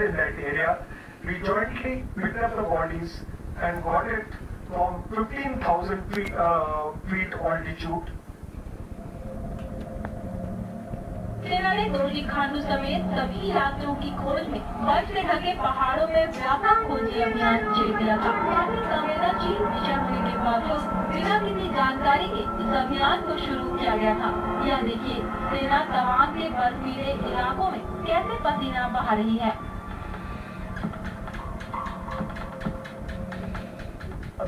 in that area. We jointly picked up the bodies and got it from 15,000 feet altitude. सेना ने दोरजी खांडू समेत सभी यात्रियों की खोज में बर्फ से ढके पहाड़ों में व्यापक खोजी अभियान छेड़ दिया था। काफी संवेदनशील विषय होने के बावजूद बिना किसी जानकारी के इस अभियान को शुरू किया गया था। यह देखिए सेना तवांग के बर्फीले इलाकों में कैसे पसीना बहा रही है।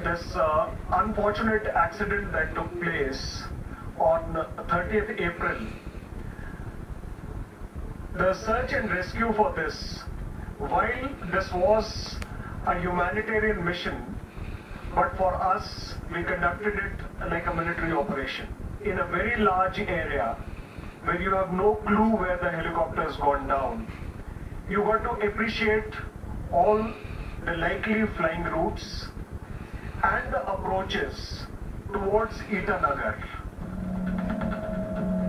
This unfortunate accident that took place on 30th April, the search and rescue for this, while this was a humanitarian mission, but for us, we conducted it like a military operation in a very large area where you have no clue where the helicopter has gone down. You got to appreciate all the likely flying routes and the approaches towards Itanagar.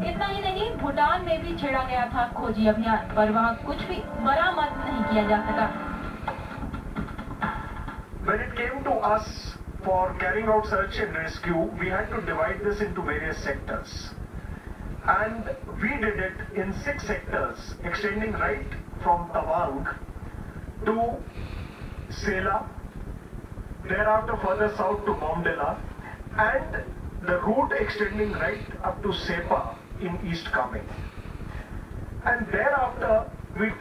इतना ही नहीं, भूटान में भी छेड़ा गया था खोजी अभियान, पर वहाँ कुछ भी बरामद नहीं किया जा सका। When it came to us for carrying out search and rescue, we had to divide this into various sectors. And we did it in 6 sectors, extending right from Tawang to Sela, thereafter further south to Bombdila, and the route extending right up to Sepa in East Kameng. And thereafter, we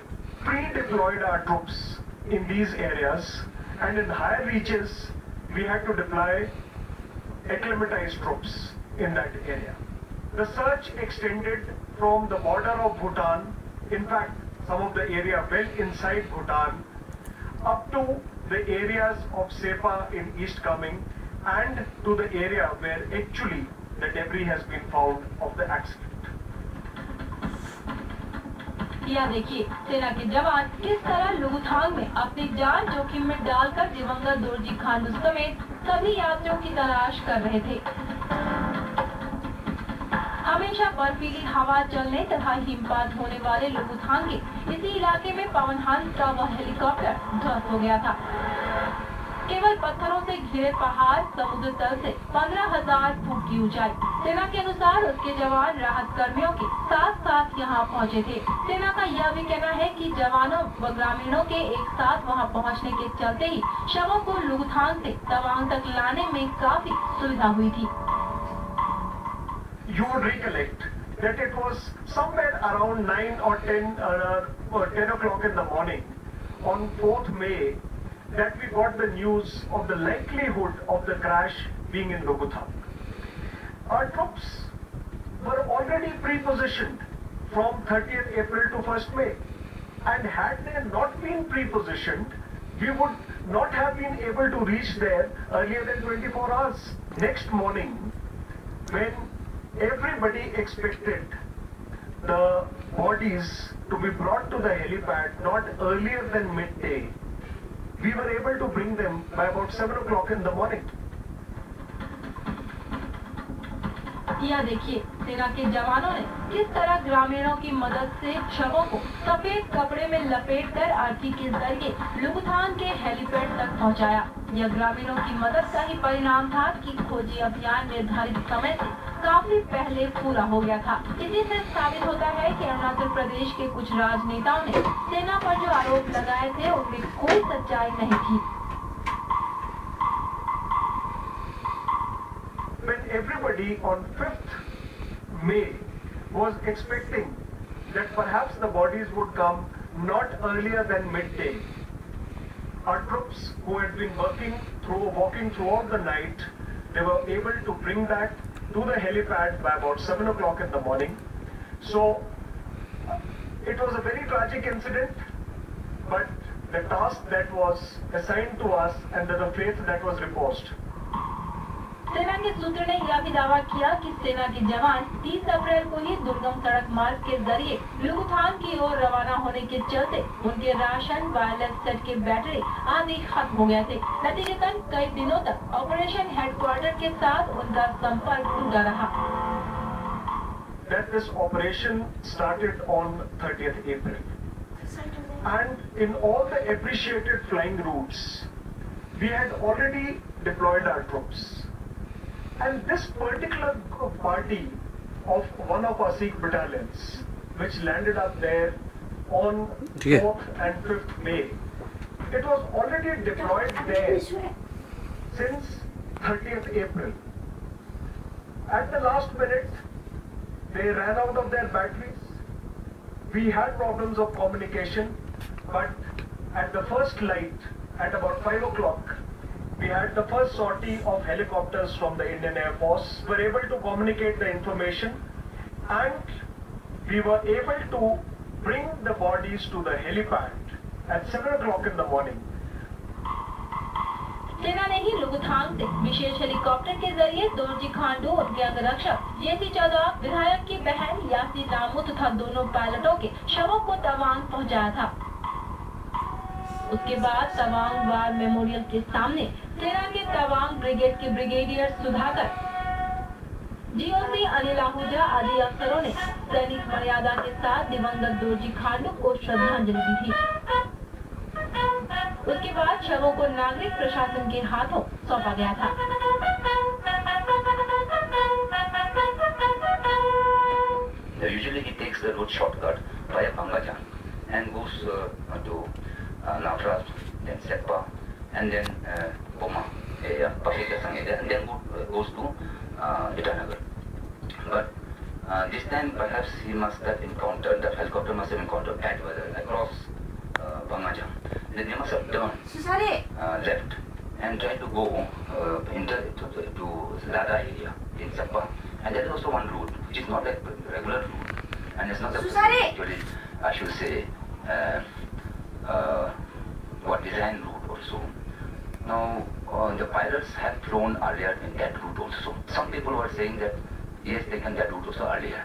pre-deployed our troops in these areas, and in higher reaches, we had to deploy acclimatized troops in that area. The search extended from the border of Bhutan, in fact, some of the area well inside Bhutan, up to the areas of Sepa in East Kameng, and to the area where actually the debris has been found of the accident. यह देखिए सेना के जवान किस तरह लुगुथांग में अपनी जान जोखिम में डालकर दिवंगत दोरजी खांडू समेत सभी यात्रियों की तलाश कर रहे थे। हमेशा बर्फीली हवा चलने तथा हिमपात होने वाले लुगुथांग के इसी इलाके में पवन हंस का वह हेलीकॉप्टर ध्वस्त हो गया था। केवल पत्थरों से घिरे पहाड़ समुद्र तल से 15,000 फुट की ऊंचाई। सेना के अनुसार उसके जवान राहत कर्मियों के साथ साथ यहां पहुंचे थे। सेना का यह भी कहना है कि जवानों व ग्रामीणों के एक साथ वहां पहुंचने के चलते ही शवों को लुगथांग से तवांग तक लाने में काफी सुविधा हुई थी। You would recollect that it was somewhere around 9 or 10 o'clock in the morning on 4th May that we got the news of the likelihood of the crash being in Luguthang. Our troops were already pre-positioned from 30th April to 1st May, and had they not been pre-positioned, we would not have been able to reach there earlier than 24 hours. Next morning, when everybody expected the bodies to be brought to the helipad not earlier than midday, we were able to bring them by about 7 o'clock in the morning. यह देखिए सेना के जवानों ने किस तरह ग्रामीणों की मदद से शवों को सफेद कपड़े में लपेटकर आरती के जरिए लुगथांग के हेलीपैड तक पहुंचाया। यह ग्रामीणों की मदद का ही परिणाम था कि खोजी अभियान निर्धारित समय से काफी पहले पूरा हो गया था। इसी से साबित होता है कि अरुणाचल प्रदेश के कुछ राजनेताओं ने सेना पर जो आरोप लगाए थे उनमें कोई सच्चाई नहीं थी। When everybody on 5th May was expecting that perhaps the bodies would come not earlier than midday, our troops who had been walking throughout the night, they were able to bring that to the helipad by about 7 o'clock in the morning. So it was a very tragic incident, but the task that was assigned to us and the faith that was reposed. सेना के सूत्र ने यह भी दावा किया कि सेना के जवान 30 अप्रैल को ही दुर्गम सड़क मार्ग के जरिए लुगथांग की ओर रवाना होने के चलते उनके राशन, वायरलेस सेट के बैटरी आदि खत्म हो गए थे। नतीजतन कई दिनों तक ऑपरेशन हेडक्वार्टर के साथ उनका संपर्क टूटा रहा। That this operation started on 30th April. and in all the appreciated flying routes, we had already deployed our troops. And this particular party of one of our Sikh battalions, which landed up there on 4th and 5th May, it was already deployed there since 30th April. At the last minute, they ran out of their batteries. We had problems of communication, but at the first light, at about 5 o'clock, we had the first sortie of helicopters from the Indian Air Force. We were able to communicate the information, and we were able to bring the bodies to the helipad at 7 o'clock in the morning. सेना ने ही लुगथांग से विशेष helicopter के जरिए दोरजी खांडू और gang रक्षक जेसी चौधरी, विधायक की बहन यासीन रामू तथा दोनों पायलटों के शवों को तवांग पहुंचाया था। उसके बाद तवांग वार मेमोरियल के सामने सेना के तवांग ब्रिगेड के ब्रिगेडियर सुधाकर, जीओसी अनिल आहूजा आदि अफसरों ने सैनिक मर्यादा के साथ दिवंगत दोरजी खांडू को श्रद्धांजलि दी थी। उसके बाद शवों को नागरिक प्रशासन के हाथों सौंपा गया था। Usually he takes the road shortcut via Pangajang and goes to Navras, then Setpa, and then Poma, and then goes to Itanagar. But this time perhaps he must have encountered, the helicopter must have encountered bad weather across Pangajang. Then they must have turned left and tried to go to Lada area in Setpa. And that is also one route, which is not a regular route, and it's not actually, I should say, what design route also. Now, the pilots have flown earlier in that route also. Some people were saying that he has taken that route also earlier.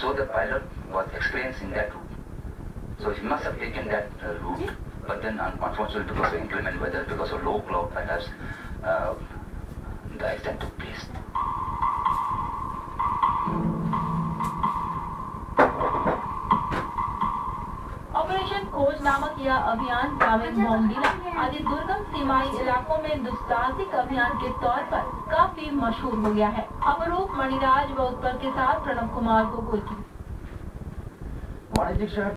So the pilot was experienced in that route. So he must have taken that route, but then unfortunately because of inclement weather, because of low cloud, perhaps the accident took place. Operation खोज नामक यह अभियान कावेन बोमडीला आदि दुर्गम सीमाई इलाकों में दुस्साहसिक अभियान के तौर पर काफी मशहूर हो गया है। अपरूप, मणिराज व उत्पल के साथ प्रणव कुमार को कोची। वाणिज्यिक शहर